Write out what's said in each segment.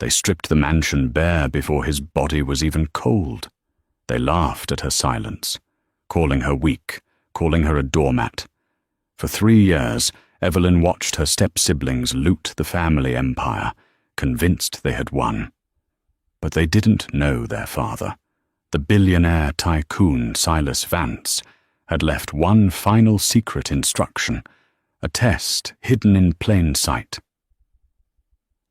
They stripped the mansion bare before his body was even cold. They laughed at her silence, calling her weak, calling her a doormat. For 3 years, Evelyn watched her step-siblings loot the family empire, convinced they had won. But they didn't know their father. The billionaire tycoon Silas Vance had left one final secret instruction, a test hidden in plain sight.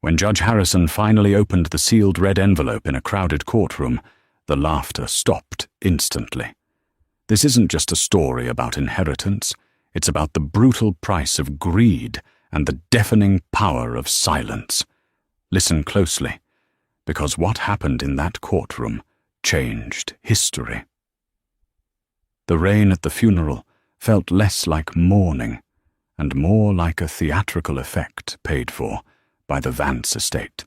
When Judge Harrison finally opened the sealed red envelope in a crowded courtroom, the laughter stopped instantly. This isn't just a story about inheritance. It's about the brutal price of greed and the deafening power of silence. Listen closely, because what happened in that courtroom changed history. The rain at the funeral felt less like mourning and more like a theatrical effect paid for by the Vance estate.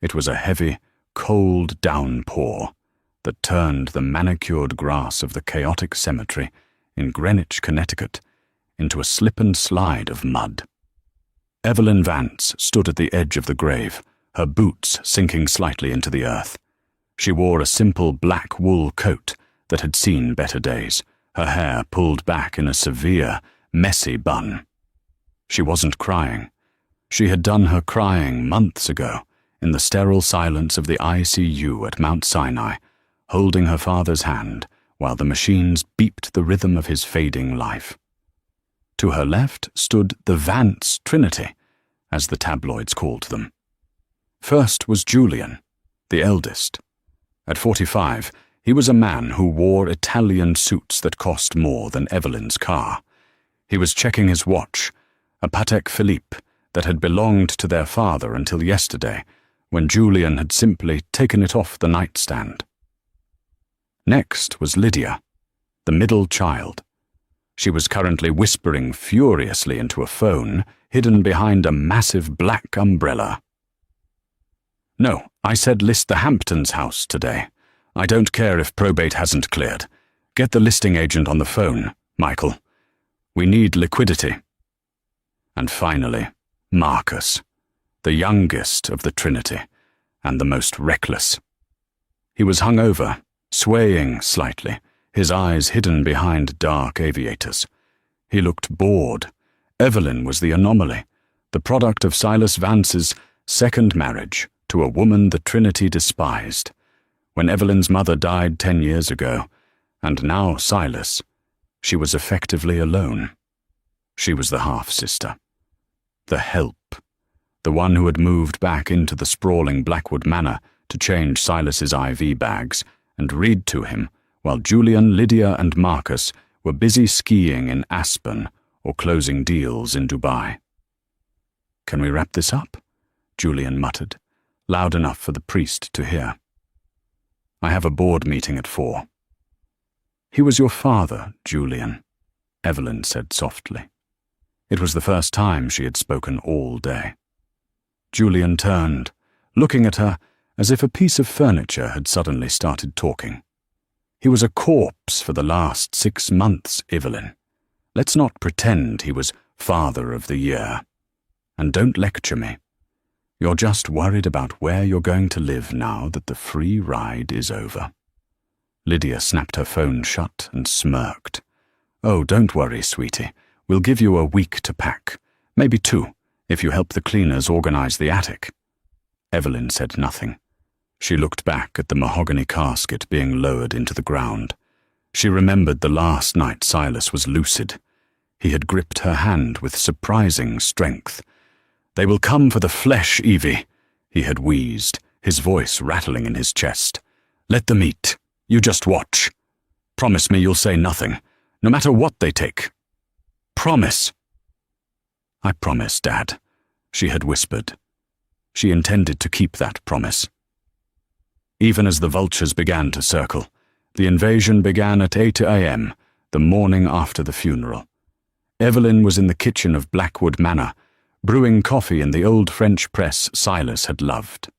It was a heavy, cold downpour that turned the manicured grass of the chaotic cemetery in Greenwich, Connecticut, into a slip and slide of mud. Evelyn Vance stood at the edge of the grave, her boots sinking slightly into the earth. She wore a simple black wool coat that had seen better days, her hair pulled back in a severe, messy bun. She wasn't crying. She had done her crying months ago, in the sterile silence of the ICU at Mount Sinai, holding her father's hand while the machines beeped the rhythm of his fading life. To her left stood the Vance Trinity, as the tabloids called them. First was Julian, the eldest. At 45, he was a man who wore Italian suits that cost more than Evelyn's car. He was checking his watch, a Patek Philippe that had belonged to their father until yesterday, when Julian had simply taken it off the nightstand. Next was Lydia, the middle child. She was currently whispering furiously into a phone hidden behind a massive black umbrella. "No, I said list the Hamptons house today. I don't care if probate hasn't cleared. Get the listing agent on the phone, Michael. We need liquidity." And finally, Marcus, the youngest of the Trinity, and the most reckless. He was hungover, swaying slightly, his eyes hidden behind dark aviators. He looked bored. Evelyn was the anomaly, the product of Silas Vance's second marriage to a woman the Trinity despised. When Evelyn's mother died 10 years ago, and now Silas, she was effectively alone. She was the half-sister, the help, the one who had moved back into the sprawling Blackwood Manor to change Silas's IV bags and read to him, while Julian, Lydia, and Marcus were busy skiing in Aspen or closing deals in Dubai. "Can we wrap this up?" Julian muttered, loud enough for the priest to hear. "I have a board meeting at 4. "He was your father, Julian," Evelyn said softly. It was the first time she had spoken all day. Julian turned, looking at her as if a piece of furniture had suddenly started talking. "He was a corpse for the last 6 months, Evelyn. Let's not pretend he was Father of the Year. And don't lecture me. You're just worried about where you're going to live now that the free ride is over." Lydia snapped her phone shut and smirked. "Oh, don't worry, sweetie. We'll give you a week to pack. Maybe 2, if you help the cleaners organize the attic." Evelyn said nothing. She looked back at the mahogany casket being lowered into the ground. She remembered the last night Silas was lucid. He had gripped her hand with surprising strength. "They will come for the flesh, Evie," he had wheezed, his voice rattling in his chest. "Let them eat. You just watch. Promise me you'll say nothing, no matter what they take. Promise." "I promise, Dad," she had whispered. She intended to keep that promise. Even as the vultures began to circle, the invasion began at 8 a.m., the morning after the funeral. Evelyn was in the kitchen of Blackwood Manor, brewing coffee in the old French press Silas had loved.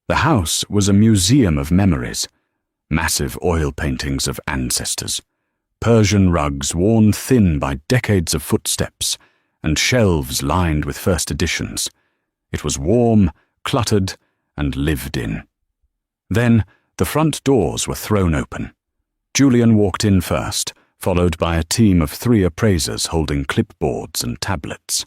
The house was a museum of memories, massive oil paintings of ancestors, Persian rugs worn thin by decades of footsteps, and shelves lined with first editions. It was warm, cluttered, and lived in. Then the front doors were thrown open. Julian walked in first, followed by a team of 3 appraisers holding clipboards and tablets.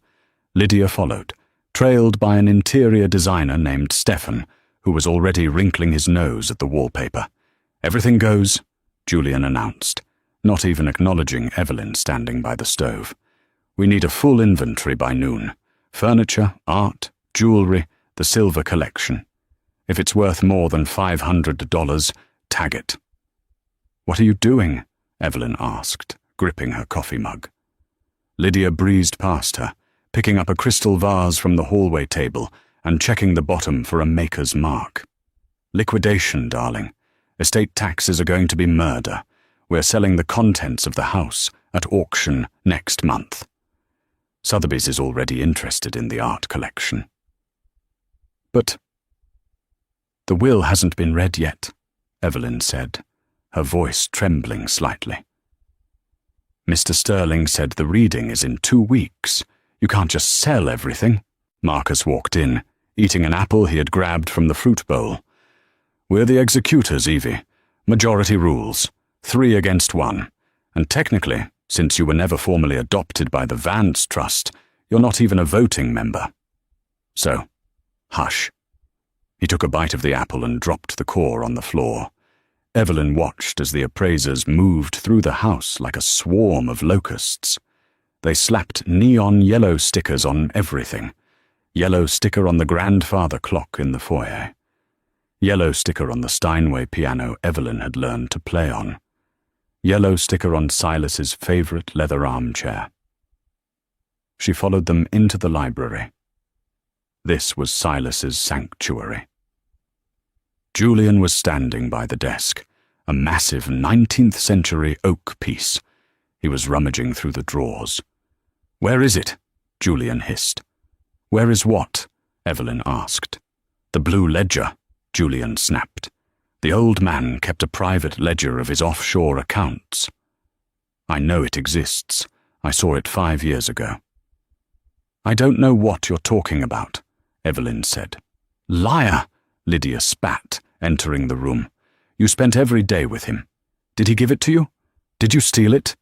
Lydia followed, trailed by an interior designer named Stefan, who was already wrinkling his nose at the wallpaper. "Everything goes," Julian announced, not even acknowledging Evelyn standing by the stove. "We need a full inventory by noon. Furniture, art, jewelry, the silver collection. If it's worth more than $500, tag it." "What are you doing?" Evelyn asked, gripping her coffee mug. Lydia breezed past her, picking up a crystal vase from the hallway table and checking the bottom for a maker's mark. "Liquidation, darling. Estate taxes are going to be murder. We're selling the contents of the house at auction next month. Sotheby's is already interested in the art collection." "But the will hasn't been read yet," Evelyn said, her voice trembling slightly. "Mr. Sterling said the reading is in 2 weeks. You can't just sell everything." Marcus walked in, eating an apple he had grabbed from the fruit bowl. "We're the executors, Evie. Majority rules. 3 against 1. And technically, since you were never formally adopted by the Vance Trust, you're not even a voting member. So, hush." He took a bite of the apple and dropped the core on the floor. Evelyn watched as the appraisers moved through the house like a swarm of locusts. They slapped neon yellow stickers on everything. Yellow sticker on the grandfather clock in the foyer. Yellow sticker on the Steinway piano Evelyn had learned to play on. Yellow sticker on Silas's favorite leather armchair. She followed them into the library. This was Silas's sanctuary. Julian was standing by the desk, a massive 19th century oak piece. He was rummaging through the drawers. "Where is it?" Julian hissed. "Where is what?" Evelyn asked. "The blue ledger," Julian snapped. "The old man kept a private ledger of his offshore accounts." "I know it exists. I saw it 5 years ago." "I don't know what you're talking about," Evelyn said. "Liar!" Lydia spat, entering the room. "You spent every day with him. Did he give it to you? Did you steal it?"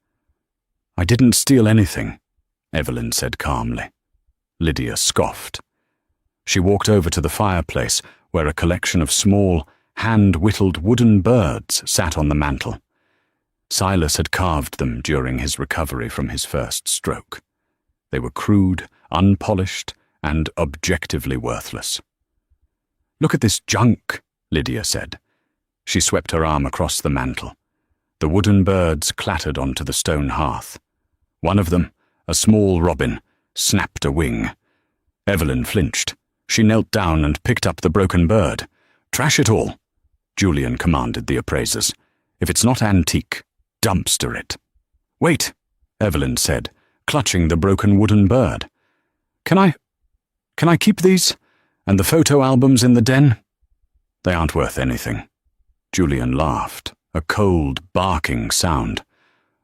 "I didn't steal anything," Evelyn said calmly. Lydia scoffed. She walked over to the fireplace, where a collection of small, hand-whittled wooden birds sat on the mantel. Silas had carved them during his recovery from his first stroke. They were crude, unpolished, and objectively worthless. "Look at this junk," Lydia said. She swept her arm across the mantel. The wooden birds clattered onto the stone hearth. One of them, a small robin, snapped a wing. Evelyn flinched. She knelt down and picked up the broken bird. "Trash it all," Julian commanded the appraisers. "If it's not antique, dumpster it." "Wait," Evelyn said, clutching the broken wooden bird. Can I keep these? And the photo albums in the den?" "They aren't worth anything." Julian laughed, a cold, barking sound.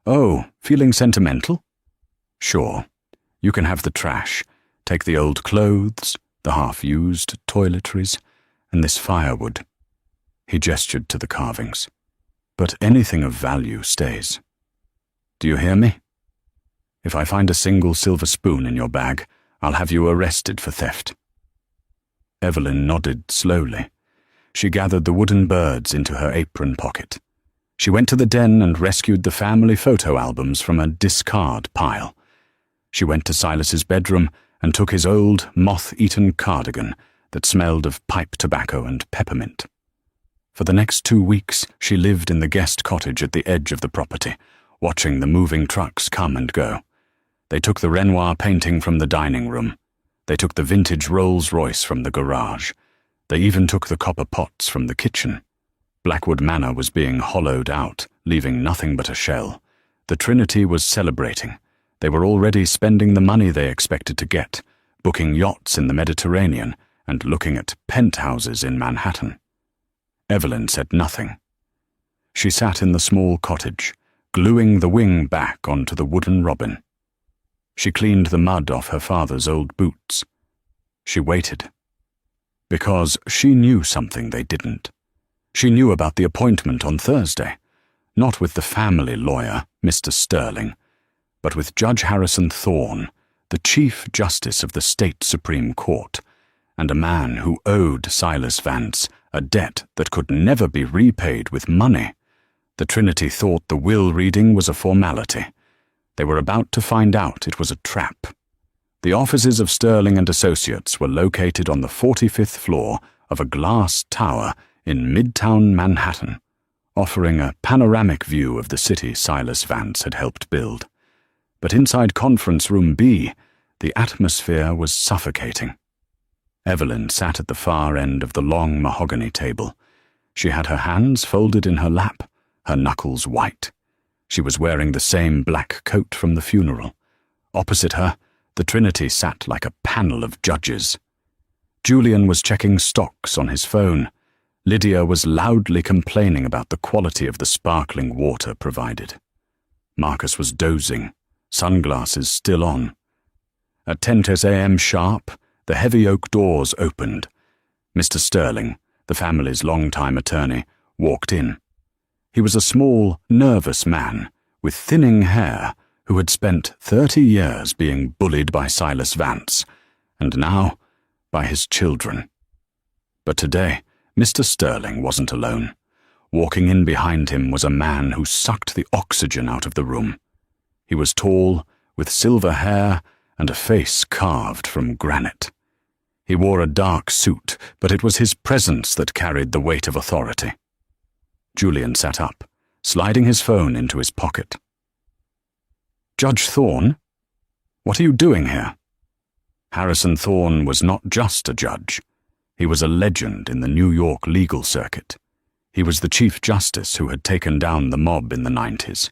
"Oh, feeling sentimental? Sure. You can have the trash. Take the old clothes, the half-used toiletries, and this firewood." He gestured to the carvings. "But anything of value stays. Do you hear me? If I find a single silver spoon in your bag, I'll have you arrested for theft." Evelyn nodded slowly. She gathered the wooden birds into her apron pocket. She went to the den and rescued the family photo albums from a discard pile. She went to Silas's bedroom and took his old, moth-eaten cardigan that smelled of pipe tobacco and peppermint. For the next 2 weeks, she lived in the guest cottage at the edge of the property, watching the moving trucks come and go. They took the Renoir painting from the dining room. They took the vintage Rolls-Royce from the garage. They even took the copper pots from the kitchen. Blackwood Manor was being hollowed out, leaving nothing but a shell. The Trinity was celebrating. They were already spending the money they expected to get, booking yachts in the Mediterranean and looking at penthouses in Manhattan. Evelyn said nothing. She sat in the small cottage, gluing the wing back onto the wooden robin. She cleaned the mud off her father's old boots. She waited. Because she knew something they didn't. She knew about the appointment on Thursday, not with the family lawyer, Mr. Sterling, but with Judge Harrison Thorne, the Chief Justice of the State Supreme Court, and a man who owed Silas Vance a debt that could never be repaid with money. The Trinity thought the will reading was a formality. They were about to find out it was a trap. The offices of Sterling and Associates were located on the 45th floor of a glass tower in Midtown Manhattan, offering a panoramic view of the city Silas Vance had helped build. But inside Conference Room B, the atmosphere was suffocating. Evelyn sat at the far end of the long mahogany table. She had her hands folded in her lap, her knuckles white. She was wearing the same black coat from the funeral. Opposite her, the Trinity sat like a panel of judges. Julian was checking stocks on his phone. Lydia was loudly complaining about the quality of the sparkling water provided. Marcus was dozing, sunglasses still on. At 10:10 a.m. sharp, the heavy oak doors opened. Mr. Sterling, the family's longtime attorney, walked in. He was a small, nervous man with thinning hair who had spent 30 years being bullied by Silas Vance, and now by his children. But today, Mr. Sterling wasn't alone. Walking in behind him was a man who sucked the oxygen out of the room. He was tall, with silver hair and a face carved from granite. He wore a dark suit, but it was his presence that carried the weight of authority. Julian sat up, sliding his phone into his pocket. "Judge Thorne? What are you doing here?" Harrison Thorne was not just a judge. He was a legend in the New York legal circuit. He was the Chief Justice who had taken down the mob in the 90s.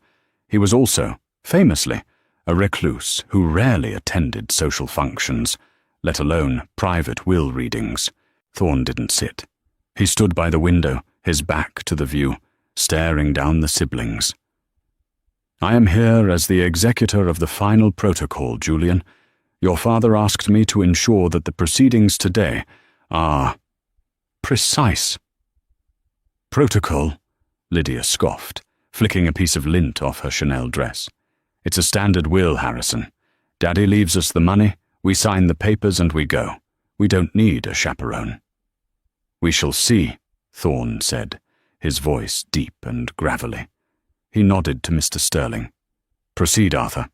He was also, famously, a recluse who rarely attended social functions, let alone private will readings. Thorne didn't sit. He stood by the window, his back to the view, staring down the siblings. "I am here as the executor of the final protocol, Julian. Your father asked me to ensure that the proceedings today are precise." "Protocol?" Lydia scoffed, flicking a piece of lint off her Chanel dress. "It's a standard will, Harrison. Daddy leaves us the money, we sign the papers and we go. We don't need a chaperone." "We shall see," Thorne said, his voice deep and gravelly. He nodded to Mr. Sterling. "Proceed, Arthur."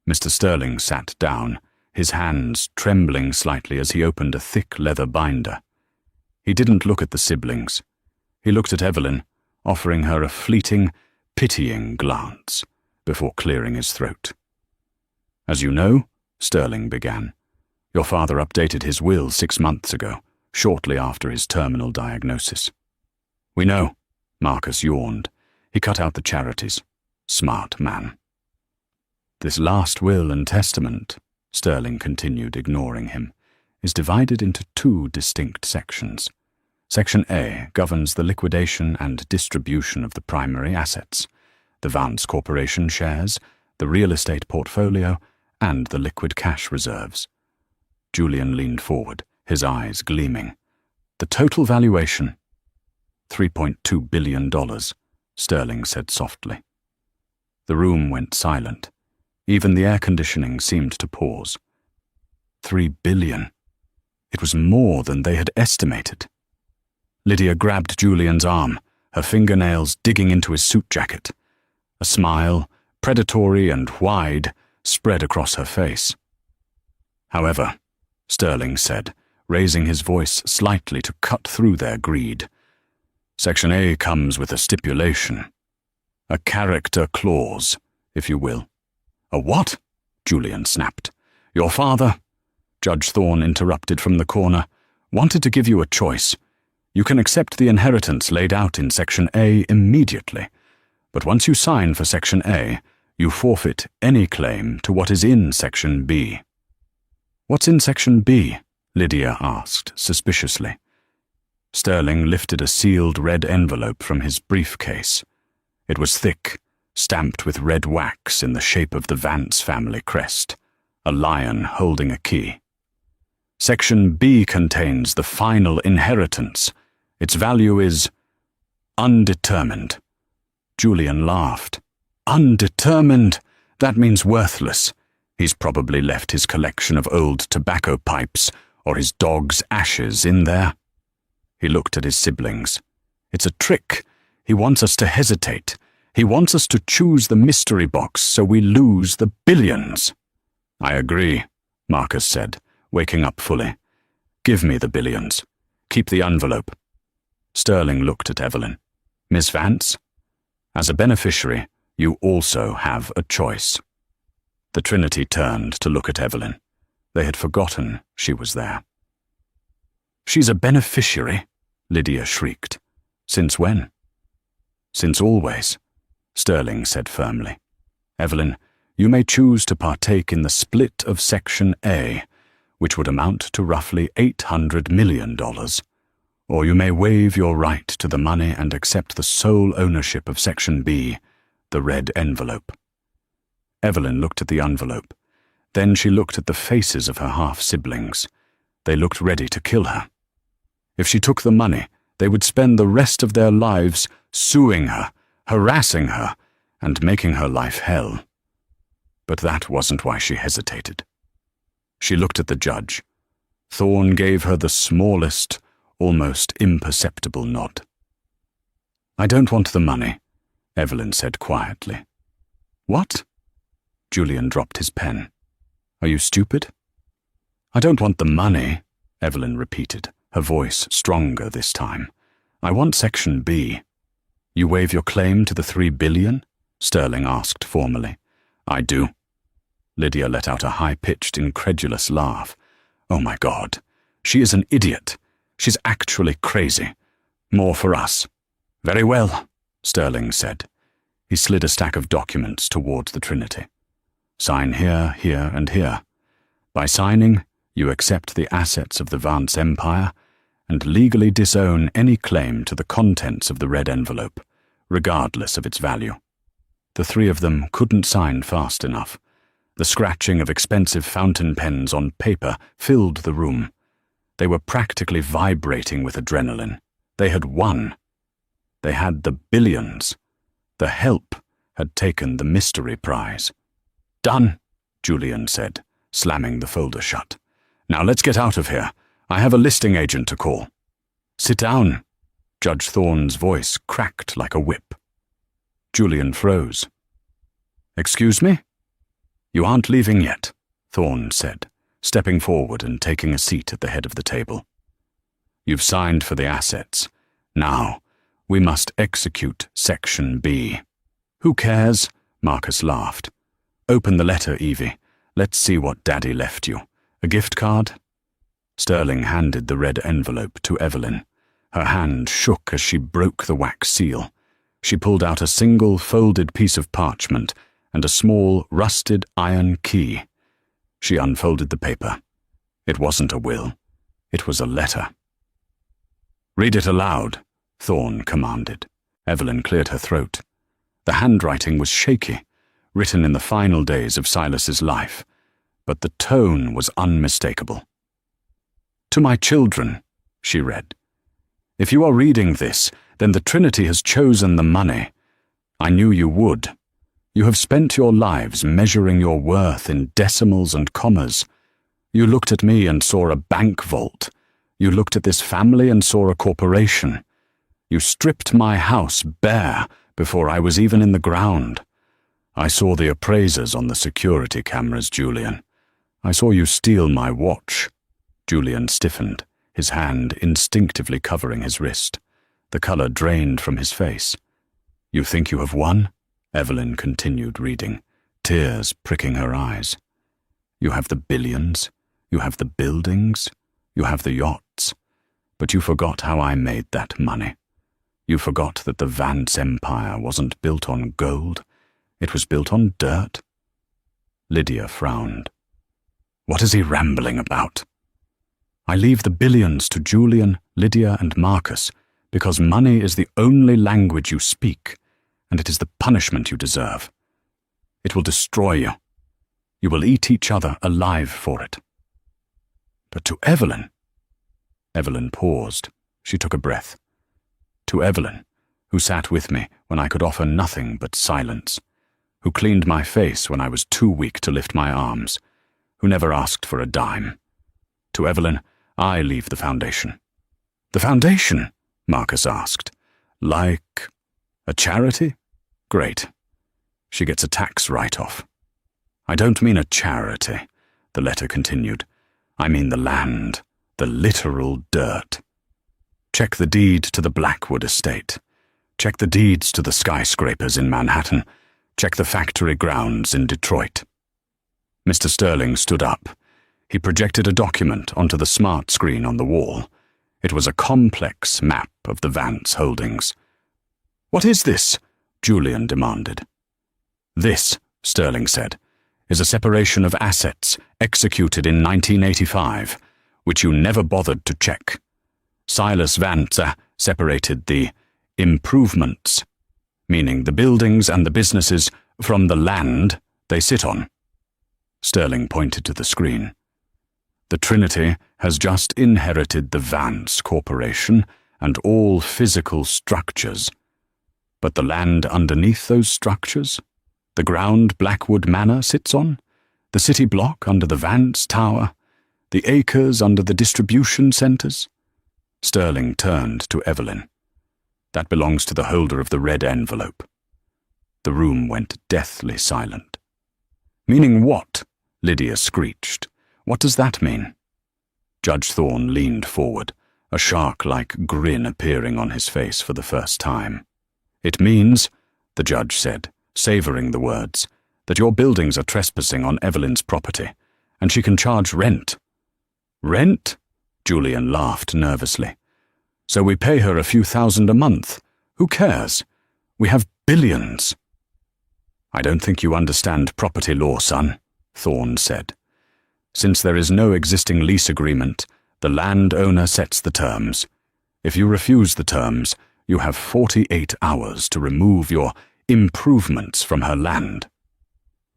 Mr. Sterling sat down, his hands trembling slightly as he opened a thick leather binder. He didn't look at the siblings. He looked at Evelyn, offering her a fleeting, pitying glance, before clearing his throat. "As you know," Sterling began, "your father updated his will 6 months ago, shortly after his terminal diagnosis." "We know," Marcus yawned. He cut out the charities. Smart man. "This last will and testament," Sterling continued, ignoring him, "is divided into 2 distinct sections. Section A governs the liquidation and distribution of the primary assets, the Vance Corporation shares, the real estate portfolio, and the liquid cash reserves." Julian leaned forward, his eyes gleaming. "The total valuation?" $3.2 billion, Sterling said softly. The room went silent. Even the air conditioning seemed to pause. $3 billion. It was more than they had estimated. Lydia grabbed Julian's arm, her fingernails digging into his suit jacket. A smile, predatory and wide, spread across her face. "However," Sterling said, raising his voice slightly to cut through their greed, "Section A comes with a stipulation. A character clause, if you will." "A what?" Julian snapped. "Your father," Judge Thorne interrupted from the corner, "wanted to give you a choice. You can accept the inheritance laid out in Section A immediately, but once you sign for Section A, you forfeit any claim to what is in Section B." "What's in Section B?" Lydia asked suspiciously. Sterling lifted a sealed red envelope from his briefcase. It was thick, stamped with red wax in the shape of the Vance family crest, a lion holding a key. Section B contains the final inheritance. Its value is undetermined. Julian laughed. Undetermined? That means worthless. He's probably left his collection of old tobacco pipes or his dog's ashes in there. He looked at his siblings. It's a trick. He wants us to hesitate. He wants us to choose the mystery box so we lose the billions. I agree, Marcus said, waking up fully. Give me the billions. Keep the envelope. Sterling looked at Evelyn. Miss Vance? As a beneficiary, you also have a choice. The Trinity turned to look at Evelyn. They had forgotten she was there. She's a beneficiary, Lydia shrieked. Since when? Since always, Sterling said firmly. Evelyn, you may choose to partake in the split of Section A, which would amount to roughly $800 million, or you may waive your right to the money and accept the sole ownership of Section B, the red envelope. Evelyn looked at the envelope. Then she looked at the faces of her half-siblings. They looked ready to kill her. If she took the money, they would spend the rest of their lives suing her, harassing her, and making her life hell. But that wasn't why she hesitated. She looked at the judge. Thorne gave her the smallest, almost imperceptible nod. I don't want the money, Evelyn said quietly. What? Julian dropped his pen. Are you stupid? I don't want the money, Evelyn repeated, her voice stronger this time. I want Section B. You waive your claim to the $3 billion? Sterling asked formally. I do. Lydia let out a high-pitched, incredulous laugh. Oh my God, she is an idiot. She's actually crazy. More for us. Very well, Sterling said. He slid a stack of documents towards the Trinity. Sign here, here, and here. By signing, you accept the assets of the Vance Empire and legally disown any claim to the contents of the red envelope, regardless of its value. The three of them couldn't sign fast enough. The scratching of expensive fountain pens on paper filled the room. They were practically vibrating with adrenaline. They had won. They had the billions. The help had taken the mystery prize. Done, Julian said, slamming the folder shut. Now let's get out of here. I have a listing agent to call. Sit down. Judge Thorne's voice cracked like a whip. Julian froze. Excuse me? You aren't leaving yet, Thorne said, stepping forward and taking a seat at the head of the table. You've signed for the assets. Now, we must execute Section B. Who cares? Marcus laughed. Open the letter, Evie. Let's see what Daddy left you. A gift card? Sterling handed the red envelope to Evelyn. Her hand shook as she broke the wax seal. She pulled out a single folded piece of parchment and a small, rusted iron key. She unfolded the paper. It wasn't a will. It was a letter. Read it aloud, Thorne commanded. Evelyn cleared her throat. The handwriting was shaky, written in the final days of Silas's life, but the tone was unmistakable. To my children, she read. If you are reading this, then the Trinity has chosen the money. I knew you would. You have spent your lives measuring your worth in decimals and commas. You looked at me and saw a bank vault. You looked at this family and saw a corporation. You stripped my house bare before I was even in the ground. I saw the appraisers on the security cameras, Julian. I saw you steal my watch. Julian stiffened, his hand instinctively covering his wrist. The color drained from his face. You think you have won? Evelyn continued reading, tears pricking her eyes. You have the billions, you have the buildings, you have the yachts, but you forgot how I made that money. You forgot that the Vance Empire wasn't built on gold, it was built on dirt. Lydia frowned. What is he rambling about? I leave the billions to Julian, Lydia, and Marcus because money is the only language you speak, and it is the punishment you deserve. It will destroy you. You will eat each other alive for it. But to Evelyn. Evelyn paused. She took a breath. To Evelyn, who sat with me when I could offer nothing but silence, who cleaned my face when I was too weak to lift my arms, who never asked for a dime. To Evelyn, I leave the foundation. The foundation? Marcus asked. Like a charity? Great. She gets a tax write-off. I don't mean a charity, the letter continued. I mean the land, the literal dirt. Check the deed to the Blackwood estate. Check the deeds to the skyscrapers in Manhattan. Check the factory grounds in Detroit. Mr. Sterling stood up. He projected a document onto the smart screen on the wall. It was a complex map of the Vance holdings. What is this? Julian demanded. This, Sterling said, is a separation of assets executed in 1985, which you never bothered to check. Silas Vance separated the improvements, meaning the buildings and the businesses, from the land they sit on. Sterling pointed to the screen. The Trinity has just inherited the Vance Corporation and all physical structures. But the land underneath those structures, the ground Blackwood Manor sits on, the city block under the Vance Tower, the acres under the distribution centers. Sterling turned to Evelyn. That belongs to the holder of the red envelope. The room went deathly silent. Meaning what? Lydia screeched. What does that mean? Judge Thorne leaned forward, a shark-like grin appearing on his face for the first time. It means, the judge said, savouring the words, that your buildings are trespassing on Evelyn's property, and she can charge rent. Rent? Julian laughed nervously. So we pay her a few thousand a month. Who cares? We have billions. I don't think you understand property law, son, Thorne said. Since there is no existing lease agreement, the landowner sets the terms. If you refuse the terms, you have 48 hours to remove your improvements from her land.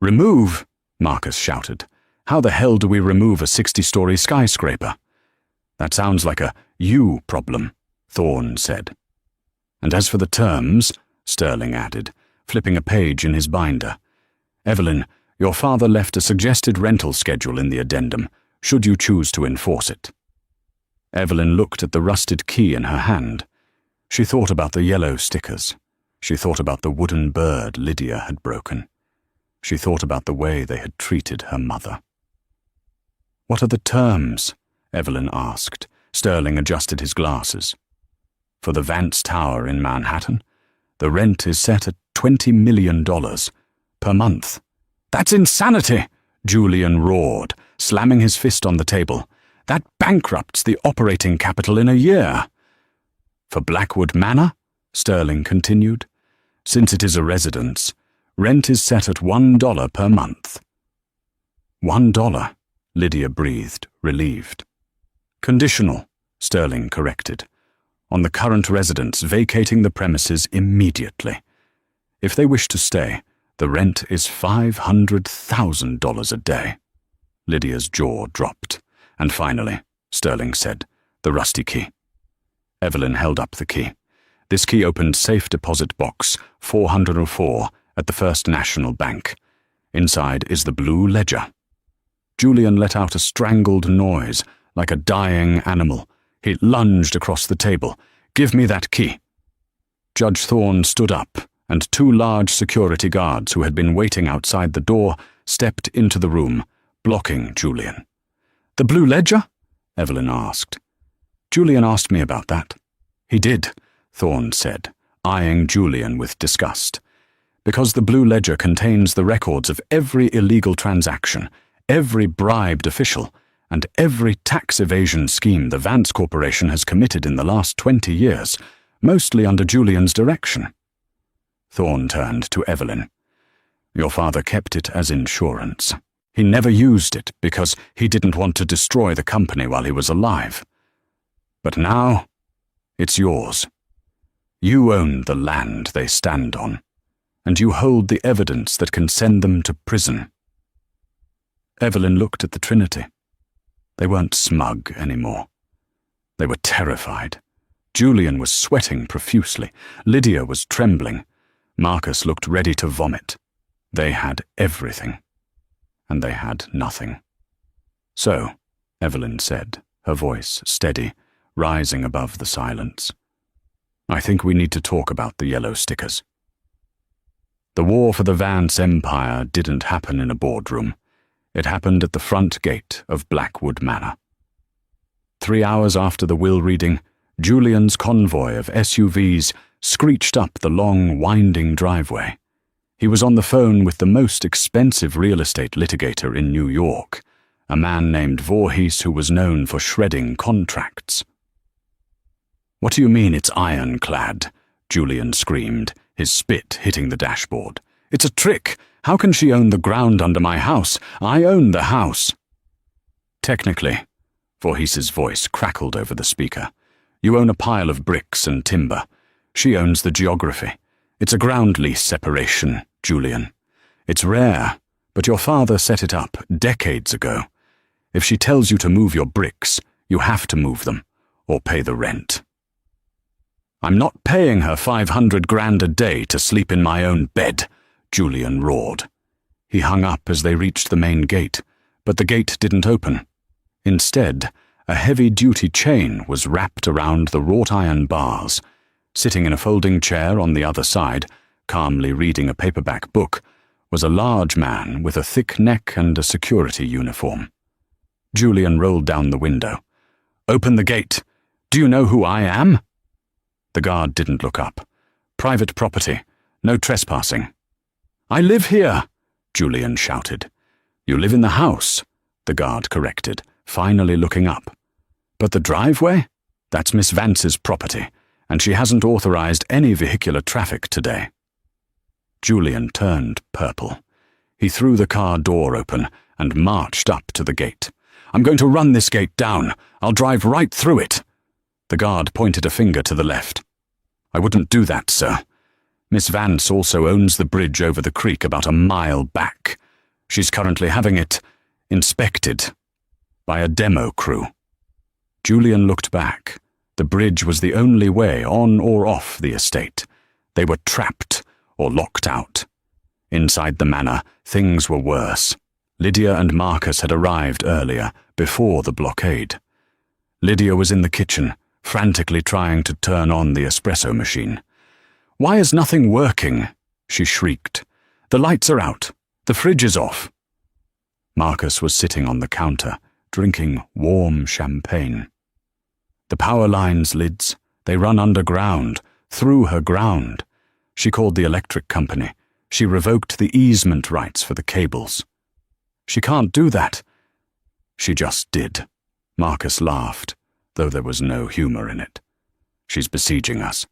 Remove? Marcus shouted. How the hell do we remove a 60-story skyscraper? That sounds like a you problem, Thorne said. And as for the terms, Sterling added, flipping a page in his binder, Evelyn, your father left a suggested rental schedule in the addendum, should you choose to enforce it. Evelyn looked at the rusted key in her hand. She thought about the yellow stickers. She thought about the wooden bird Lydia had broken. She thought about the way they had treated her mother. What are the terms? Evelyn asked. Sterling adjusted his glasses. For the Vance Tower in Manhattan, the rent is set at $20 million per month. That's insanity, Julian roared, slamming his fist on the table. That bankrupts the operating capital in a year. For Blackwood Manor, Sterling continued, since it is a residence, rent is set at $1 per month. $1, Lydia breathed, relieved. Conditional, Sterling corrected, on the current residents vacating the premises immediately. If they wish to stay, the rent is $500,000 a day. Lydia's jaw dropped, and finally, Sterling said, the rusty key. Evelyn held up the key. This key opened safe deposit box 404 at the First National Bank. Inside is the blue ledger. Julian let out a strangled noise, like a dying animal. He lunged across the table. Give me that key. Judge Thorne stood up, and two large security guards who had been waiting outside the door stepped into the room, blocking Julian. The blue ledger? Evelyn asked. Julian asked me about that. He did, Thorne said, eyeing Julian with disgust. Because the blue ledger contains the records of every illegal transaction, every bribed official, and every tax evasion scheme the Vance Corporation has committed in the last 20 years, mostly under Julian's direction. Thorne turned to Evelyn. Your father kept it as insurance. He never used it because he didn't want to destroy the company while he was alive. But now, it's yours. You own the land they stand on, and you hold the evidence that can send them to prison. Evelyn looked at the Trinity. They weren't smug anymore. They were terrified. Julian was sweating profusely. Lydia was trembling. Marcus looked ready to vomit. They had everything, and they had nothing. "So," Evelyn said, her voice steady, rising above the silence, "I think we need to talk about the yellow stickers." The war for the Vance Empire didn't happen in a boardroom. It happened at the front gate of Blackwood Manor. 3 hours after the will reading, Julian's convoy of SUVs screeched up the long, winding driveway. He was on the phone with the most expensive real estate litigator in New York, a man named Voorhees who was known for shredding contracts. "What do you mean it's ironclad?" Julian screamed, his spit hitting the dashboard. "It's a trick! How can she own the ground under my house? I own the house." "Technically," Voorhees's voice crackled over the speaker, "you own a pile of bricks and timber. She owns the geography. It's a ground lease separation, Julian. It's rare, but your father set it up decades ago. If she tells you to move your bricks, you have to move them, or pay the rent." "I'm not paying her $500,000 a day to sleep in my own bed," Julian roared. He hung up as they reached the main gate, but the gate didn't open. Instead, a heavy-duty chain was wrapped around the wrought-iron bars. Sitting in a folding chair on the other side, calmly reading a paperback book, was a large man with a thick neck and a security uniform. Julian rolled down the window. "Open the gate. Do you know who I am?" The guard didn't look up. "Private property. No trespassing." "I live here," Julian shouted. "You live in the house," the guard corrected, finally looking up. "But the driveway? That's Miss Vance's property, and she hasn't authorized any vehicular traffic today." Julian turned purple. He threw the car door open and marched up to the gate. "I'm going to run this gate down. I'll drive right through it." The guard pointed a finger to the left. "I wouldn't do that, sir. Miss Vance also owns the bridge over the creek about a mile back. She's currently having it inspected by a demo crew." Julian looked back. The bridge was the only way on or off the estate. They were trapped or locked out. Inside the manor, things were worse. Lydia and Marcus had arrived earlier, before the blockade. Lydia was in the kitchen, frantically trying to turn on the espresso machine. "Why is nothing working?" she shrieked. "The lights are out. The fridge is off." Marcus was sitting on the counter, drinking warm champagne. "The power lines, Lids. They run underground, through her ground. She called the electric company. She revoked the easement rights for the cables." "She can't do that." "She just did." Marcus laughed, though there was no humor in it. "She's besieging us.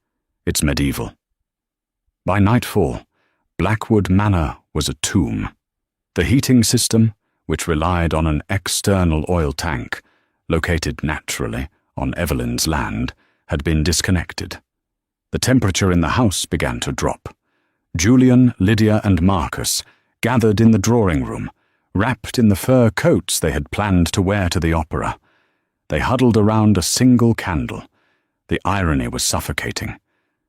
It's medieval." By nightfall, Blackwood Manor was a tomb. The heating system, which relied on an external oil tank, located naturally on Evelyn's land, had been disconnected. The temperature in the house began to drop. Julian, Lydia, and Marcus gathered in the drawing room, wrapped in the fur coats they had planned to wear to the opera. They huddled around a single candle. The irony was suffocating.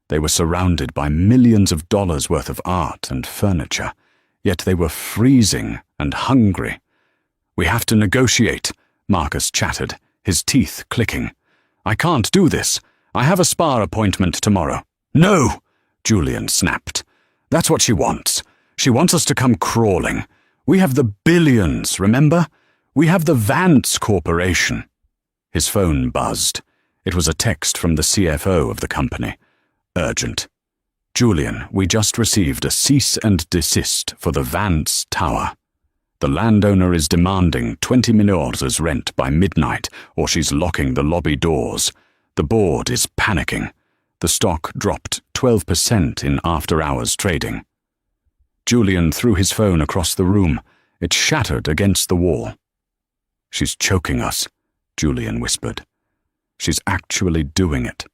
They were surrounded by millions of dollars worth of art and furniture, yet they were freezing and hungry. "We have to negotiate," Marcus chattered, his teeth clicking. "I can't do this. I have a spa appointment tomorrow." "No!" Julian snapped. "That's what she wants. She wants us to come crawling. We have the billions, remember? We have the Vance Corporation." His phone buzzed. It was a text from the CFO of the company. Urgent. "Julian, we just received a cease and desist for the Vance Tower. The landowner is demanding $20 million as rent by midnight, or she's locking the lobby doors. The board is panicking. The stock dropped 12% in after-hours trading." Julian threw his phone across the room. It shattered against the wall. "She's choking us," Julian whispered. "She's actually doing it."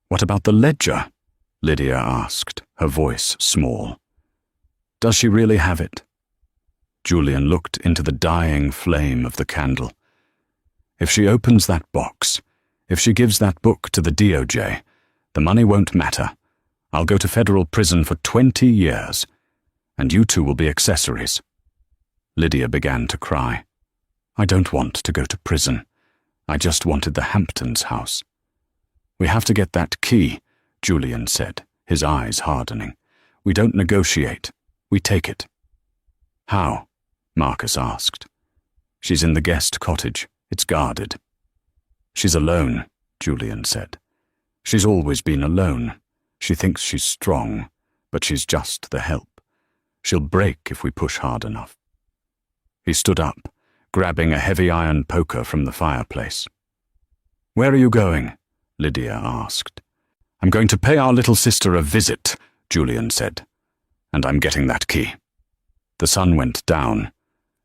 "What about the ledger?" Lydia asked, her voice small. "Does she really have it?" Julian looked into the dying flame of the candle. If she opens that box, if she gives that book to the DOJ, the money won't matter. I'll go to federal prison for 20 years, and you two will be accessories." Lydia began to cry. "I don't want to go to prison. I just wanted the Hamptons house." "We have to get that key," Julian said, his eyes hardening. "We don't negotiate. We take it." "How?" Marcus asked. "She's in the guest cottage. It's guarded." "She's alone," Julian said. "She's always been alone. She thinks she's strong, but she's just the help. She'll break if we push hard enough." He stood up, grabbing a heavy iron poker from the fireplace. "Where are you going?" Lydia asked. "I'm going to pay our little sister a visit," Julian said. "And I'm getting that key." The sun went down,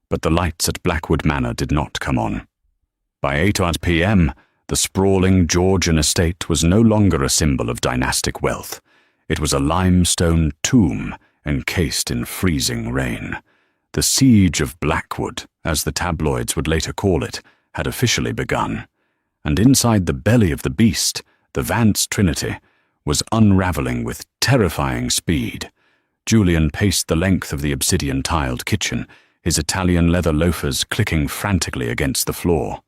but the lights at Blackwood Manor did not come on. By 8 p.m., the sprawling Georgian estate was no longer a symbol of dynastic wealth. It was a limestone tomb encased in freezing rain. The siege of Blackwood, as the tabloids would later call it, had officially begun, and inside the belly of the beast, the Vance Trinity, was unraveling with terrifying speed. Julian paced the length of the obsidian-tiled kitchen, his Italian leather loafers clicking frantically against the floor.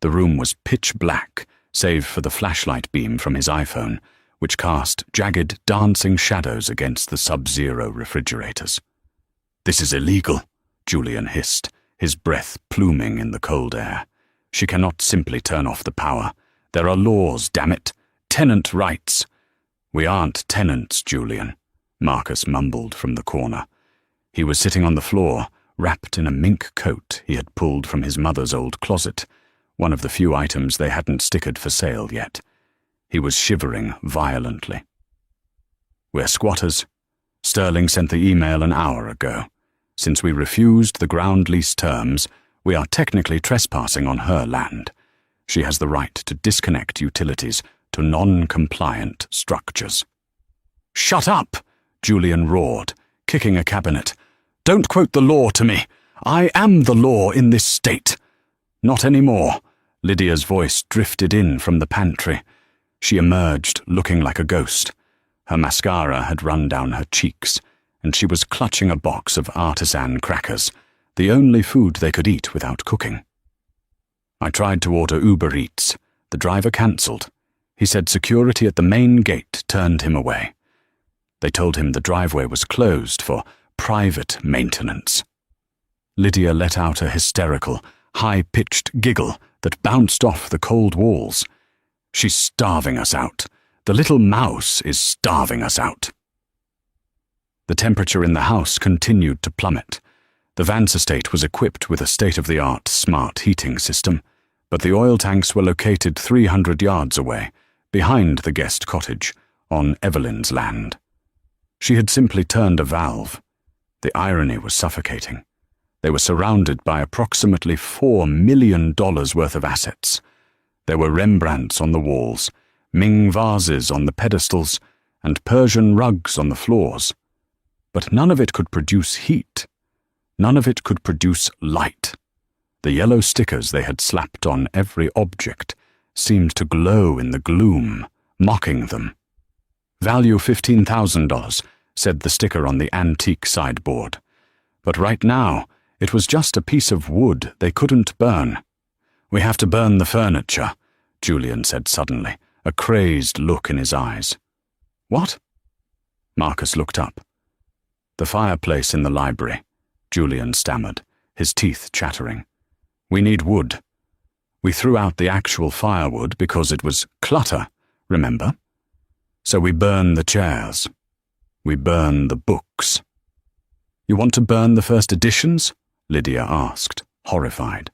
The room was pitch black, save for the flashlight beam from his iPhone, which cast jagged, dancing shadows against the sub-zero refrigerators. "This is illegal," Julian hissed, his breath pluming in the cold air. "She cannot simply turn off the power. There are laws, damn it. Tenant rights." "We aren't tenants, Julian," Marcus mumbled from the corner. He was sitting on the floor, wrapped in a mink coat he had pulled from his mother's old closet, one of the few items they hadn't stickered for sale yet. He was shivering violently. "We're squatters. Sterling sent the email an hour ago. Since we refused the ground lease terms, we are technically trespassing on her land. She has the right to disconnect utilities to non-compliant structures." "Shut up!" Julian roared, kicking a cabinet. "Don't quote the law to me. I am the law in this state." "Not anymore." Lydia's voice drifted in from the pantry. She emerged, looking like a ghost. Her mascara had run down her cheeks, and she was clutching a box of artisan crackers, the only food they could eat without cooking. "I tried to order Uber Eats. The driver cancelled. He said security at the main gate turned him away. They told him the driveway was closed for private maintenance." Lydia let out a hysterical, high-pitched giggle that bounced off the cold walls. "She's starving us out. The little mouse is starving us out." The temperature in the house continued to plummet. The Vance estate was equipped with a state-of-the-art smart heating system, but the oil tanks were located 300 yards away, behind the guest cottage, on Evelyn's land. She had simply turned a valve. The irony was suffocating. They were surrounded by approximately $4 million worth of assets. There were Rembrandts on the walls, Ming vases on the pedestals, and Persian rugs on the floors. But none of it could produce heat. None of it could produce light. The yellow stickers they had slapped on every object seemed to glow in the gloom, mocking them. "Value $15,000, said the sticker on the antique sideboard. But right now, it was just a piece of wood they couldn't burn. "We have to burn the furniture," Julian said suddenly, a crazed look in his eyes. "What?" Marcus looked up. "The fireplace in the library," Julian stammered, his teeth chattering. "We need wood. We threw out the actual firewood because it was clutter, remember? So we burn the chairs. We burn the books." "You want to burn the first editions?" Lydia asked, horrified.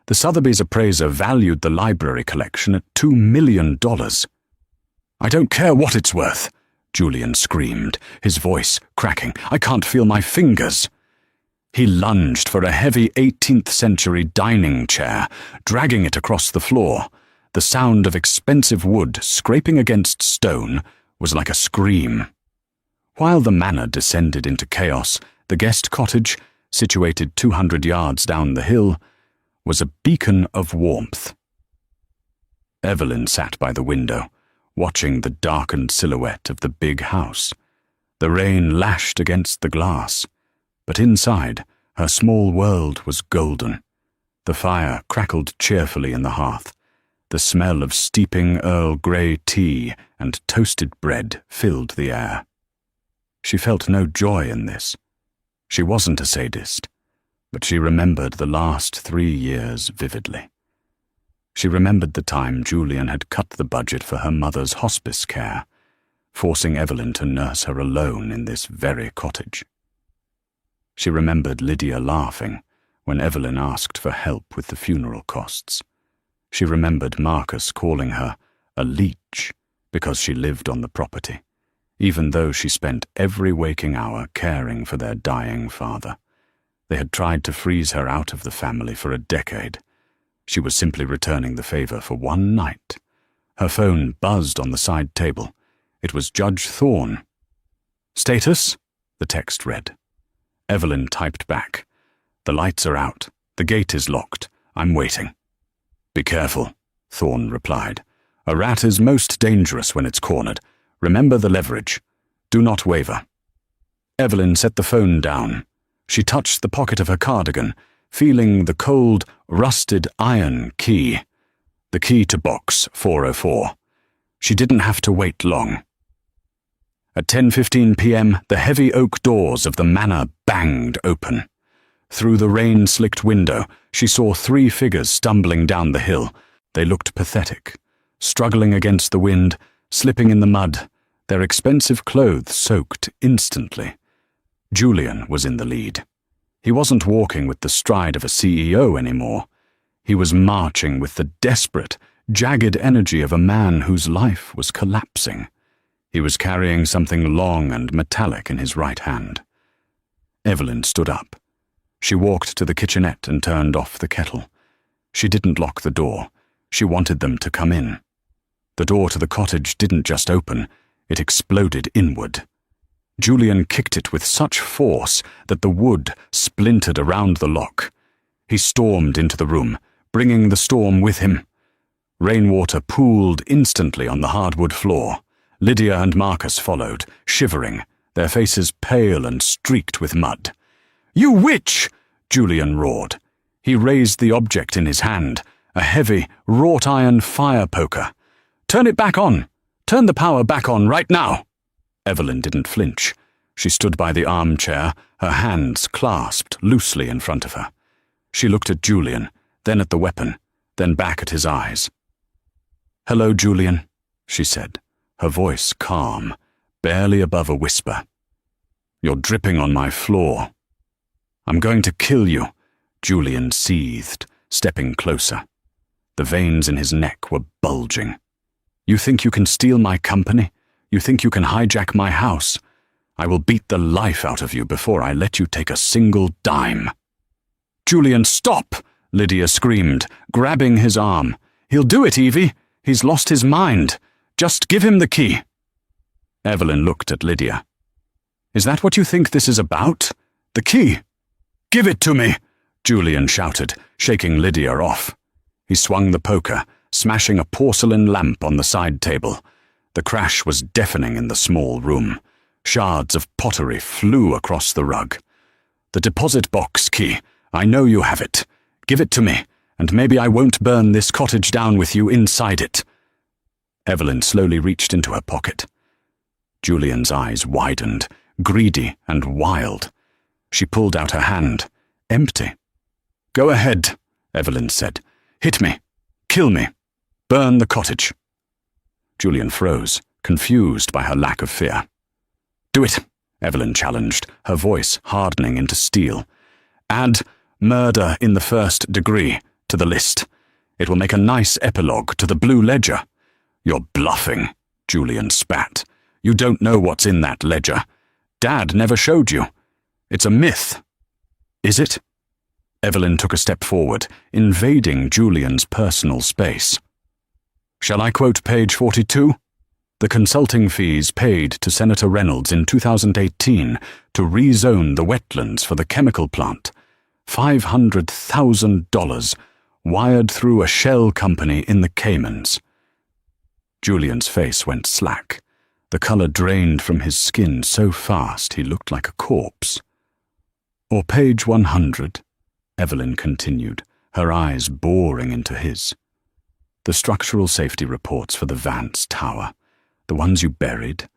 The Sotheby's appraiser valued the library collection at $2 million. "I don't care what it's worth," Julian screamed, his voice cracking. "I can't feel my fingers." He lunged for a heavy 18th century dining chair, dragging it across the floor. The sound of expensive wood scraping against stone was like a scream. While the manor descended into chaos, the guest cottage, situated 200 yards down the hill, was a beacon of warmth. Evelyn sat by the window, watching the darkened silhouette of the big house. The rain lashed against the glass, but inside, her small world was golden. The fire crackled cheerfully in the hearth. The smell of steeping Earl Grey tea and toasted bread filled the air. She felt no joy in this. She wasn't a sadist, but she remembered the last 3 years vividly. She remembered the time Julian had cut the budget for her mother's hospice care, forcing Evelyn to nurse her alone in this very cottage. She remembered Lydia laughing when Evelyn asked for help with the funeral costs. She remembered Marcus calling her a leech because she lived on the property, even though she spent every waking hour caring for their dying father. They had tried to freeze her out of the family for a decade. She was simply returning the favor for one night. Her phone buzzed on the side table. It was Judge Thorne. "Status?" the text read. Evelyn typed back. "The lights are out. The gate is locked. I'm waiting." "Be careful," Thorne replied. "A rat is most dangerous when it's cornered. Remember the leverage. Do not waver." Evelyn set the phone down. She touched the pocket of her cardigan, feeling the cold, rusted iron key. The key to box 404. She didn't have to wait long. At 10:15 p.m., the heavy oak doors of the manor banged open. Through the rain-slicked window, she saw 3 figures stumbling down the hill. They looked pathetic, struggling against the wind, slipping in the mud, their expensive clothes soaked instantly. Julian was in the lead. He wasn't walking with the stride of a CEO anymore. He was marching with the desperate, jagged energy of a man whose life was collapsing. He was carrying something long and metallic in his right hand. Evelyn stood up. She walked to the kitchenette and turned off the kettle. She didn't lock the door. She wanted them to come in. The door to the cottage didn't just open, it exploded inward. Julian kicked it with such force that the wood splintered around the lock. He stormed into the room, bringing the storm with him. Rainwater pooled instantly on the hardwood floor. Lydia and Marcus followed, shivering, their faces pale and streaked with mud. "You witch!" Julian roared. He raised the object in his hand, a heavy, wrought-iron fire poker. "Turn it back on! Turn the power back on right now!" Evelyn didn't flinch. She stood by the armchair, her hands clasped loosely in front of her. She looked at Julian, then at the weapon, then back at his eyes. "Hello, Julian," she said, her voice calm, barely above a whisper. "You're dripping on my floor." "I'm going to kill you," Julian seethed, stepping closer. The veins in his neck were bulging. "You think you can steal my company? You think you can hijack my house? I will beat the life out of you before I let you take a single dime." "Julian, stop!" Lydia screamed, grabbing his arm. "He'll do it, Evie. He's lost his mind. Just give him the key." Evelyn looked at Lydia. "Is that what you think this is about? The key?" "Give it to me!" Julian shouted, shaking Lydia off. He swung the poker, smashing a porcelain lamp on the side table. The crash was deafening in the small room. Shards of pottery flew across the rug. "The deposit box key. I know you have it. Give it to me, and maybe I won't burn this cottage down with you inside it." Evelyn slowly reached into her pocket. Julian's eyes widened, greedy and wild. She pulled out her hand, empty. "Go ahead," Evelyn said. "Hit me. Kill me. Burn the cottage." Julian froze, confused by her lack of fear. "Do it," Evelyn challenged, her voice hardening into steel. "Add murder in the 1st degree to the list. It will make a nice epilogue to the Blue Ledger." "You're bluffing," Julian spat. "You don't know what's in that ledger. Dad never showed you. It's a myth." "Is it?" Evelyn took a step forward, invading Julian's personal space. "Shall I quote page 42? The consulting fees paid to Senator Reynolds in 2018 to rezone the wetlands for the chemical plant. $500,000, wired through a shell company in the Caymans. Julian's face went slack. The colour drained from his skin so fast he looked like a corpse. "Or page 100, Evelyn continued, her eyes boring into his. "The structural safety reports for the Vance Tower. The ones you buried.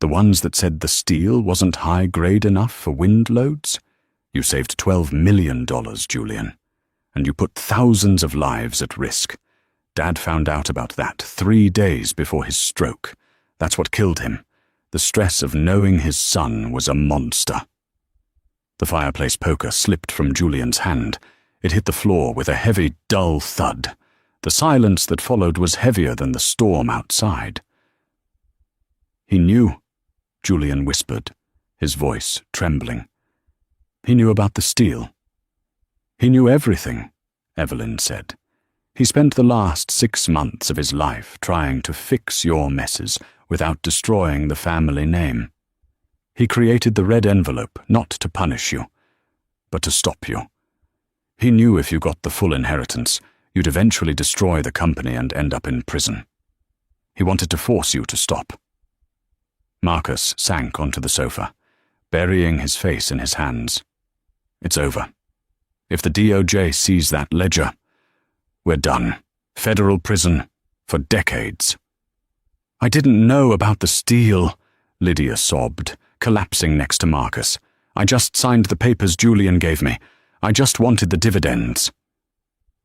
The ones that said the steel wasn't high-grade enough for wind loads. You saved $12 million, Julian. And you put thousands of lives at risk. Dad found out about that 3 days before his stroke. That's what killed him. The stress of knowing his son was a monster." The fireplace poker slipped from Julian's hand. It hit the floor with a heavy, dull thud. The silence that followed was heavier than the storm outside. "He knew," Julian whispered, his voice trembling. "He knew about the steel." "He knew everything," Evelyn said. "He spent the last 6 months of his life trying to fix your messes without destroying the family name. He created the red envelope not to punish you, but to stop you. He knew if you got the full inheritance, you'd eventually destroy the company and end up in prison. He wanted to force you to stop." Marcus sank onto the sofa, burying his face in his hands. "It's over. If the DOJ sees that ledger, we're done. Federal prison for decades." "I didn't know about the steel," Lydia sobbed, collapsing next to Marcus. "I just signed the papers Julian gave me. I just wanted the dividends."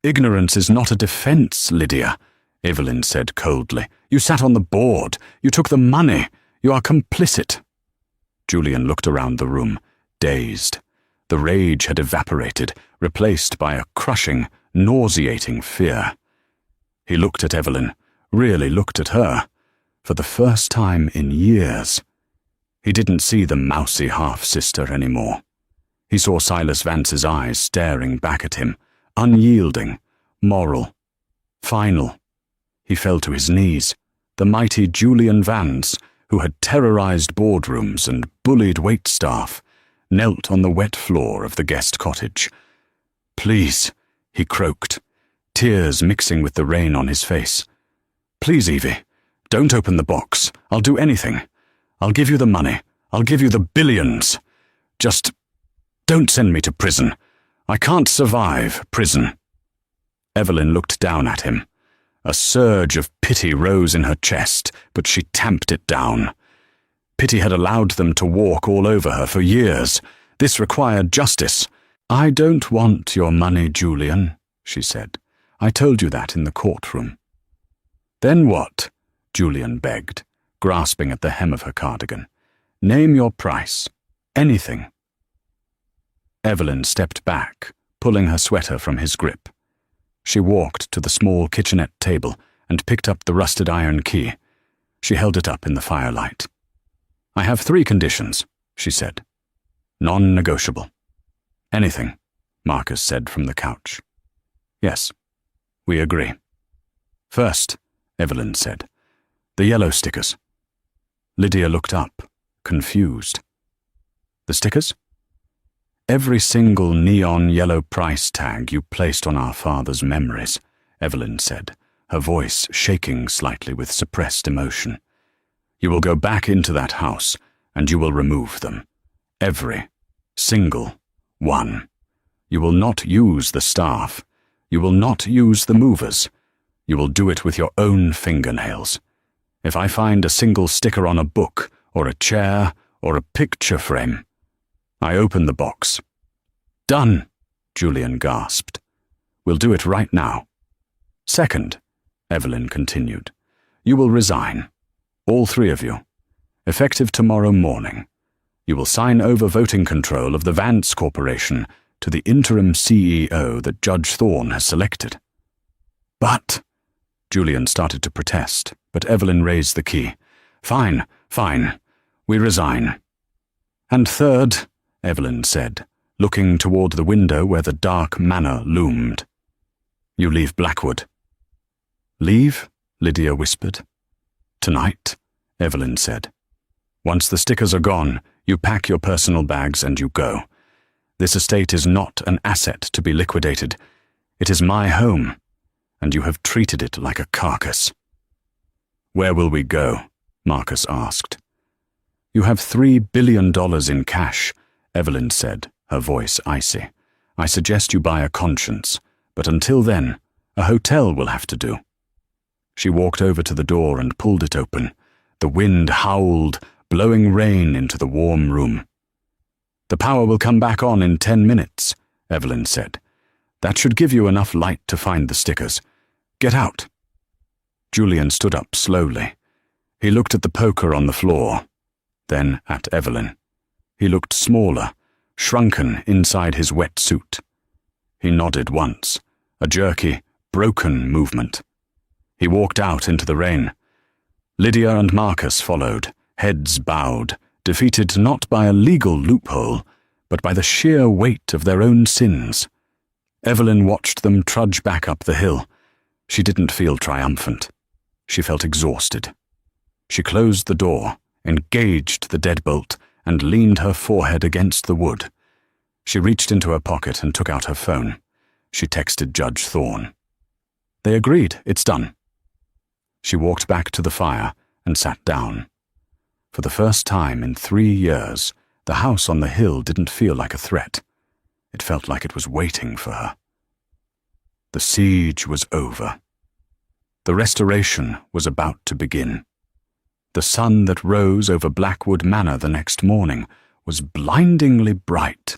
"Ignorance is not a defense, Lydia," Evelyn said coldly. "You sat on the board. You took the money. You are complicit." Julian looked around the room, dazed. The rage had evaporated, replaced by a crushing, nauseating fear. He looked at Evelyn, really looked at her, for the first time in years. He didn't see the mousy half-sister anymore. He saw Silas Vance's eyes staring back at him, unyielding, moral, final. He fell to his knees. The mighty Julian Vance, who had terrorized boardrooms and bullied waitstaff, knelt on the wet floor of the guest cottage. "Please," he croaked, tears mixing with the rain on his face. "Please, Evie, don't open the box. I'll do anything. I'll give you the money. I'll give you the billions. Just don't send me to prison. I can't survive prison." Evelyn looked down at him. A surge of pity rose in her chest, but she tamped it down. Pity had allowed them to walk all over her for years. This required justice. "I don't want your money, Julian," she said. "I told you that in the courtroom." "Then what?" Julian begged, grasping at the hem of her cardigan. "Name your price. Anything." Evelyn stepped back, pulling her sweater from his grip. She walked to the small kitchenette table and picked up the rusted iron key. She held it up in the firelight. "I have 3 conditions," she said. "Non-negotiable." "Anything," Marcus said from the couch. "Yes, we agree." "First," Evelyn said, "the yellow stickers." Lydia looked up, confused. "The stickers?" "Every single neon yellow price tag you placed on our father's memories," Evelyn said, her voice shaking slightly with suppressed emotion. "You will go back into that house, and you will remove them. Every single one. You will not use the staff. You will not use the movers. You will do it with your own fingernails. If I find a single sticker on a book, or a chair, or a picture frame, I open the box." "Done," Julian gasped. "We'll do it right now." "Second," Evelyn continued, "you will resign. All 3 of you. Effective tomorrow morning. You will sign over voting control of the Vance Corporation to the interim CEO that Judge Thorne has selected." "But—" Julian started to protest, but Evelyn raised the key. "Fine, fine. We resign." "And third," Evelyn said, looking toward the window where the dark manor loomed, "you leave Blackwood." "Leave?" Lydia whispered. "Tonight," Evelyn said. "Once the stickers are gone, you pack your personal bags and you go. This estate is not an asset to be liquidated. It is my home, and you have treated it like a carcass." "Where will we go?" Marcus asked. "You have $3 billion in cash," Evelyn said, her voice icy. "I suggest you buy a conscience, but until then, a hotel will have to do." She walked over to the door and pulled it open. The wind howled, blowing rain into the warm room. "The power will come back on in 10 minutes, Evelyn said. "That should give you enough light to find the stickers. Get out." Julian stood up slowly. He looked at the poker on the floor, then at Evelyn. He looked smaller, shrunken inside his wet suit. He nodded once, a jerky, broken movement. He walked out into the rain. Lydia and Marcus followed, heads bowed, defeated not by a legal loophole, but by the sheer weight of their own sins. Evelyn watched them trudge back up the hill. She didn't feel triumphant. She felt exhausted. She closed the door, engaged the deadbolt, and leaned her forehead against the wood. She reached into her pocket and took out her phone. She texted Judge Thorne. "They agreed. It's done." She walked back to the fire and sat down. For the first time in 3 years, the house on the hill didn't feel like a threat. It felt like it was waiting for her. The siege was over. The restoration was about to begin. The sun that rose over Blackwood Manor the next morning was blindingly bright,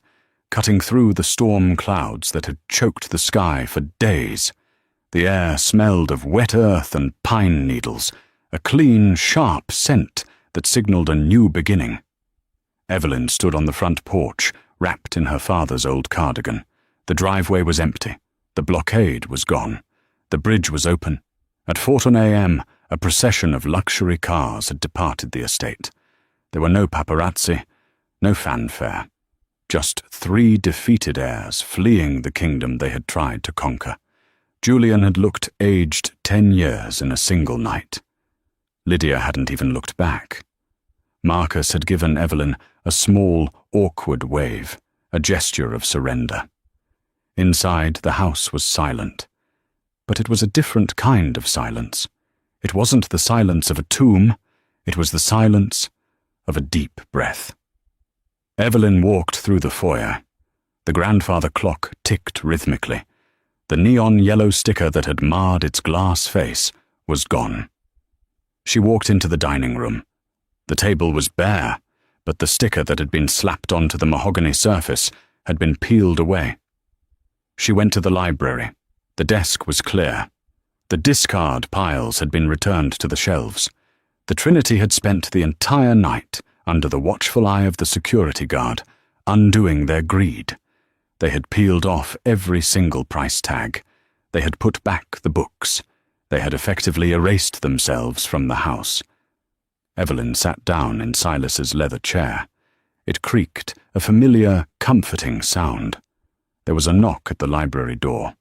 cutting through the storm clouds that had choked the sky for days. The air smelled of wet earth and pine needles, a clean, sharp scent that signaled a new beginning. Evelyn stood on the front porch, wrapped in her father's old cardigan. The driveway was empty. The blockade was gone. The bridge was open. At 4 a.m., a procession of luxury cars had departed the estate. There were no paparazzi, no fanfare. Just 3 defeated heirs fleeing the kingdom they had tried to conquer. Julian had looked aged 10 years in a single night. Lydia hadn't even looked back. Marcus had given Evelyn a small, awkward wave, a gesture of surrender. Inside, the house was silent. But it was a different kind of silence. It wasn't the silence of a tomb. It was the silence of a deep breath. Evelyn walked through the foyer. The grandfather clock ticked rhythmically. The neon yellow sticker that had marred its glass face was gone. She walked into the dining room. The table was bare, but the sticker that had been slapped onto the mahogany surface had been peeled away. She went to the library. The desk was clear. The discard piles had been returned to the shelves. The Trinity had spent the entire night under the watchful eye of the security guard, undoing their greed. They had peeled off every single price tag. They had put back the books. They had effectively erased themselves from the house. Evelyn sat down in Silas's leather chair. It creaked, a familiar, comforting sound. There was a knock at the library door.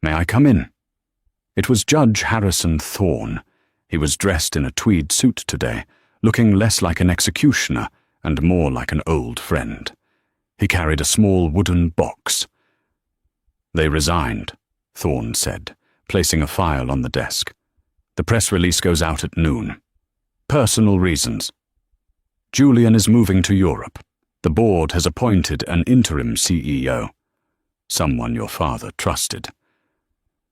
"May I come in?" It was Judge Harrison Thorne. He was dressed in a tweed suit today, looking less like an executioner and more like an old friend. He carried a small wooden box. "They resigned," Thorne said, placing a file on the desk. "The press release goes out at noon. Personal reasons. Julian is moving to Europe. The board has appointed an interim CEO. Someone your father trusted."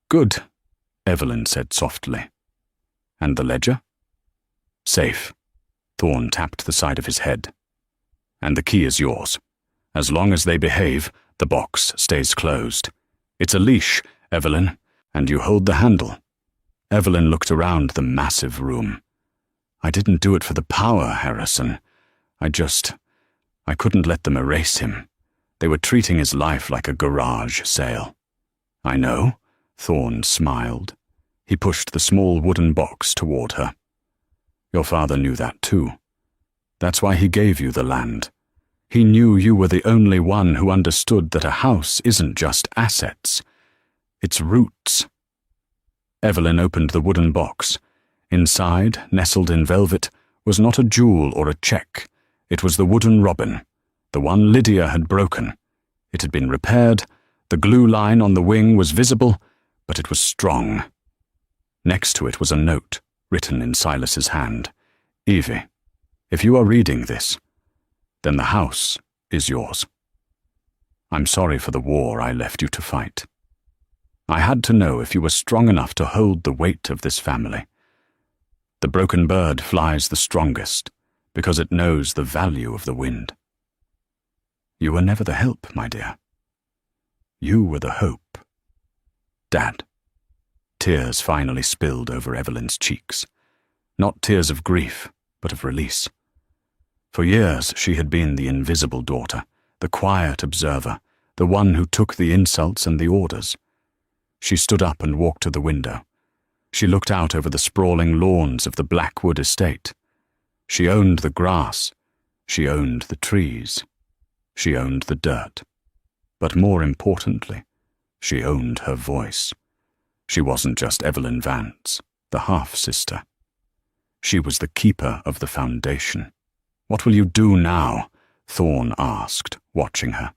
"Good," Evelyn said softly. "And the ledger?" "Safe." Thorne tapped the side of his head. "And the key is yours. As long as they behave, the box stays closed. It's a leash, Evelyn, and you hold the handle." Evelyn looked around the massive room. "I didn't do it for the power, Harrison. I couldn't let them erase him. They were treating his life like a garage sale." "I know," Thorne smiled. He pushed the small wooden box toward her. "Your father knew that too. That's why he gave you the land. He knew you were the only one who understood that a house isn't just assets. It's roots." Evelyn opened the wooden box. Inside, nestled in velvet, was not a jewel or a check. It was the wooden robin, the one Lydia had broken. It had been repaired. The glue line on the wing was visible, but it was strong. Next to it was a note, written in Silas's hand. Evie, if you are reading this, then the house is yours. I'm sorry for the war I left you to fight. I had to know if you were strong enough to hold the weight of this family. The broken bird flies the strongest because it knows the value of the wind. You were never the help, my dear. You were the hope. Dad. Tears finally spilled over Evelyn's cheeks. Not tears of grief, but of release. For years she had been the invisible daughter, the quiet observer, the one who took the insults and the orders. She stood up and walked to the window. She looked out over the sprawling lawns of the Blackwood estate. She owned the grass. She owned the trees. She owned the dirt. But more importantly, she owned her voice. She wasn't just Evelyn Vance, the half-sister. She was the keeper of the foundation. What will you do now? Thorne asked, watching her.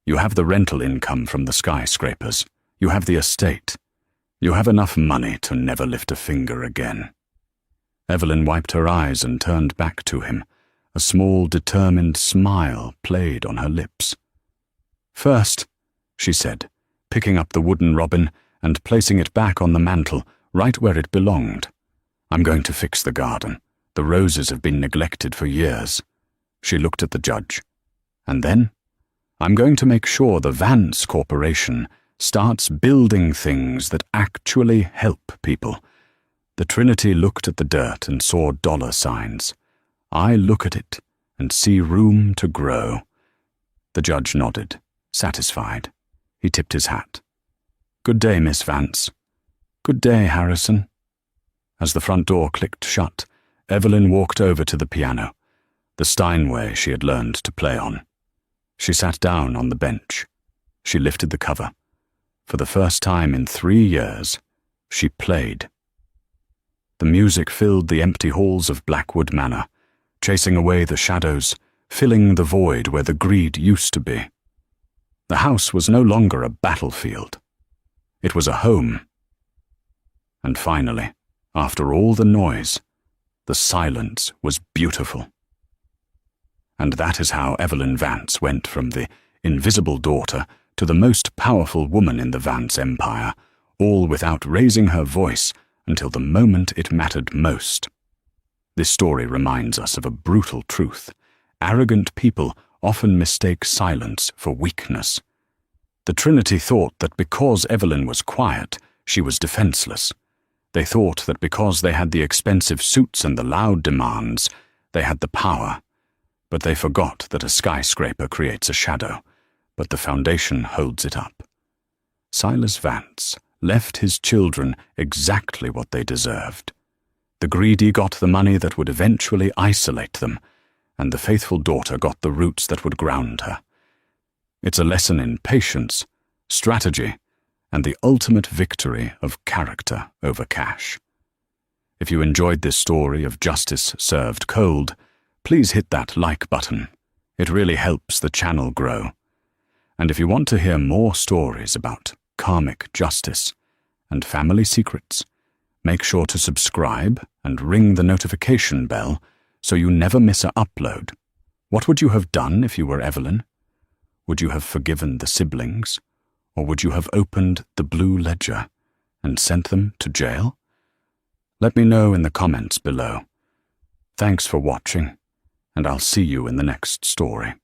You have the rental income from the skyscrapers. You have the estate. You have enough money to never lift a finger again. Evelyn wiped her eyes and turned back to him. A small, determined smile played on her lips. First, she said, picking up the wooden robin and placing it back on the mantel, right where it belonged. I'm going to fix the garden. The roses have been neglected for years. She looked at the judge. And then, I'm going to make sure the Vance Corporation starts building things that actually help people. The Trinity looked at the dirt and saw dollar signs. I look at it and see room to grow. The judge nodded, satisfied. He tipped his hat. Good day, Miss Vance. Good day, Harrison. As the front door clicked shut, Evelyn walked over to the piano, the Steinway she had learned to play on. She sat down on the bench. She lifted the cover. For the first time in 3 years, she played. The music filled the empty halls of Blackwood Manor, chasing away the shadows, filling the void where the greed used to be. The house was no longer a battlefield. It was a home. And finally, after all the noise, the silence was beautiful. And that is how Evelyn Vance went from the invisible daughter to the most powerful woman in the Vance empire, all without raising her voice until the moment it mattered most. This story reminds us of a brutal truth. Arrogant people often mistake silence for weakness. The Trinity thought that because Evelyn was quiet, she was defenseless. They thought that because they had the expensive suits and the loud demands, they had the power. But they forgot that a skyscraper creates a shadow, but the foundation holds it up. Silas Vance left his children exactly what they deserved. The greedy got the money that would eventually isolate them, and the faithful daughter got the roots that would ground her. It's a lesson in patience, strategy, and the ultimate victory of character over cash. If you enjoyed this story of justice served cold, please hit that like button. It really helps the channel grow. And if you want to hear more stories about karmic justice and family secrets, make sure to subscribe and ring the notification bell so you never miss an upload. What would you have done if you were Evelyn? Would you have forgiven the siblings? Or would you have opened the blue ledger and sent them to jail? Let me know in the comments below. Thanks for watching, and I'll see you in the next story.